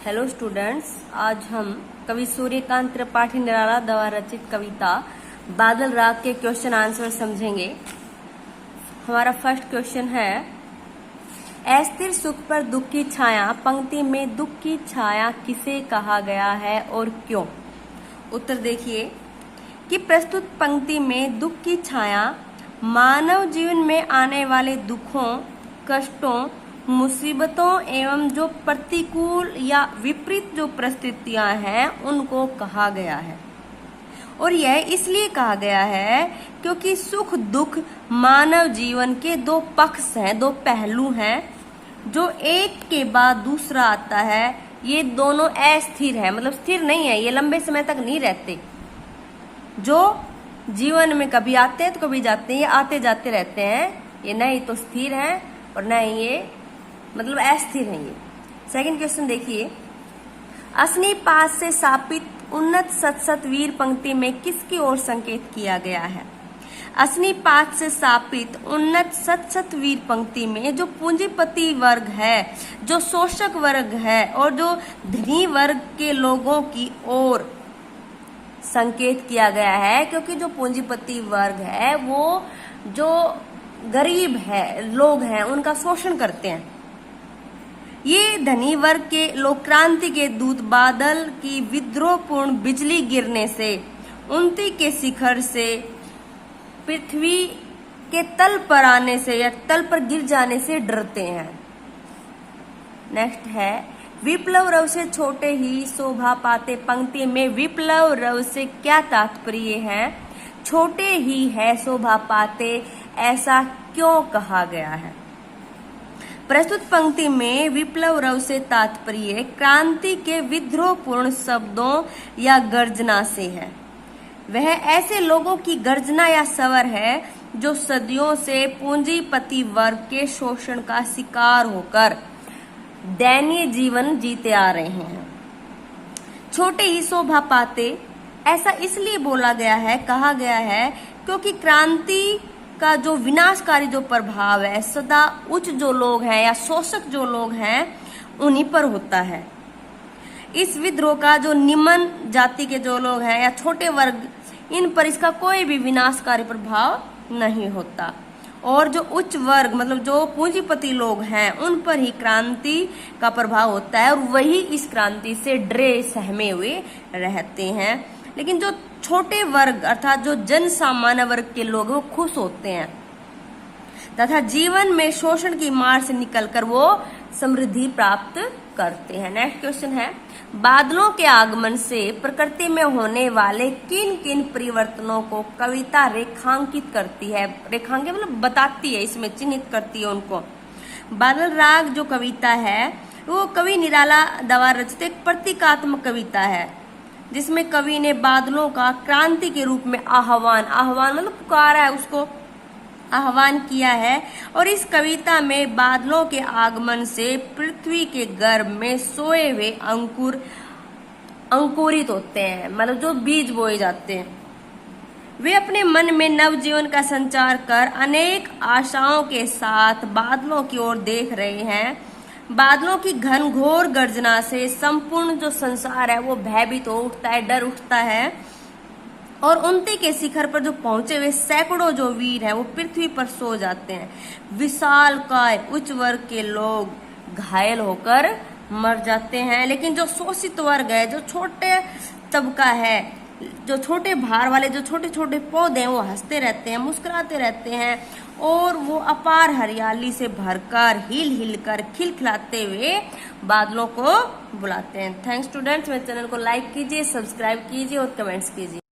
Hello students, आज हम कवि सूर्यकांत त्रिपाठी निराला द्वारा रचित कविता बादल राग के क्वेश्चन आंसर समझेंगे। हमारा फर्स्ट क्वेश्चन है, अस्थिर सुख पर दुख की छाया पंक्ति में दुख की छाया किसे कहा गया है और क्यों। उत्तर देखिए कि प्रस्तुत पंक्ति में दुख की छाया मानव जीवन में आने वाले दुखों, कष्टों, मुसीबतों एवं जो प्रतिकूल या विपरीत जो परिस्थितियां हैं उनको कहा गया है। और यह इसलिए कहा गया है क्योंकि सुख दुख मानव जीवन के दो पक्ष हैं, दो पहलू हैं, जो एक के बाद दूसरा आता है। ये दोनों अस्थिर है, मतलब स्थिर नहीं है, ये लंबे समय तक नहीं रहते। जो जीवन में कभी आते हैं तो कभी जाते हैं, ये आते जाते रहते हैं। ये न ही तो स्थिर है और न ही ये मतलब अस्थिर है। ये सेकंड क्वेश्चन देखिए, असनी पास से स्थापित उन्नत सतसत वीर पंक्ति में किसकी ओर संकेत किया गया है। असनी पात से स्थापित उन्नत सतसत वीर पंक्ति में जो पूंजीपति वर्ग है, जो शोषक वर्ग है और जो धनी वर्ग के लोगों की ओर संकेत किया गया है, क्योंकि जो पूंजीपति वर्ग है वो जो गरीब है लोग हैं उनका शोषण करते हैं। ये धनी वर्ग के लोग क्रांति के दूत बादल की विद्रोहपूर्ण बिजली गिरने से, उन्नति के शिखर से, पृथ्वी के तल पर आने से या तल पर गिर जाने से डरते हैं। नेक्स्ट है, विप्लव रव से छोटे ही शोभा पाते पंक्ति में विप्लव रव से क्या तात्पर्य है। छोटे ही है शोभा पाते, ऐसा क्यों कहा गया है। प्रस्तुत पंक्ति में विप्लव रव से तात्पर्य क्रांति के विद्रोहपूर्ण शब्दों या गर्जना से है। वह ऐसे लोगों की गर्जना या स्वर है जो सदियों से पूंजीपति वर्ग के शोषण का शिकार होकर दयनीय जीवन जीते आ रहे हैं। छोटे ही शोभा पाते ऐसा इसलिए बोला गया है, कहा गया है, क्योंकि क्रांति का जो विनाशकारी जो प्रभाव है सदा उच्च जो लोग हैं या शोषक जो लोग हैं उन्हीं पर होता है। इस विद्रोह का जो निम्न जाति के जो लोग हैं या छोटे वर्ग, इन पर इसका कोई भी विनाशकारी प्रभाव नहीं होता। और जो उच्च वर्ग मतलब जो पूंजीपति लोग हैं उन पर ही क्रांति का प्रभाव होता है और वही इस क्रांति से डरे सहमे हुए रहते हैं। लेकिन जो छोटे वर्ग अर्थात जो जन सामान्य वर्ग के लोग वो खुश होते हैं तथा जीवन में शोषण की मार से निकलकर वो समृद्धि प्राप्त करते हैं। नेक्स्ट क्वेश्चन है, बादलों के आगमन से प्रकृति में होने वाले किन किन परिवर्तनों को कविता रेखांकित करती है। रेखांकित मतलब बताती है, इसमें चिन्हित करती है उनको। बादल राग जो कविता है वो कवि निराला द्वारा रचित एक प्रतीकात्मक कविता है, जिसमें कवि ने बादलों का क्रांति के रूप में आह्वान मतलब पुकारा है, उसको आह्वान किया है। और इस कविता में बादलों के आगमन से पृथ्वी के गर्भ में सोए हुए अंकुरित होते हैं, मतलब जो बीज बोए जाते हैं। वे अपने मन में नवजीवन का संचार कर अनेक आशाओं के साथ बादलों की ओर देख रहे हैं। बादलों की घनघोर गर्जना से संपूर्ण जो संसार है वो भयभीत हो उठता है, डर उठता है। और उन्नति के शिखर पर जो पहुंचे हुए सैकड़ों जो वीर हैं वो पृथ्वी पर सो जाते हैं। विशाल काय उच्च वर्ग के लोग घायल होकर मर जाते हैं। लेकिन जो शोषित वर्ग है, जो छोटे तबका है, जो छोटे भार वाले जो छोटे छोटे पौधे हैं वो हंसते रहते हैं, मुस्कुराते रहते हैं और वो अपार हरियाली से भरकर हिल हिल कर खिलखिलाते हुए बादलों को बुलाते हैं। थैंक्स स्टूडेंट्स, मेरे चैनल को लाइक कीजिए, सब्सक्राइब कीजिए और कमेंट्स कीजिए।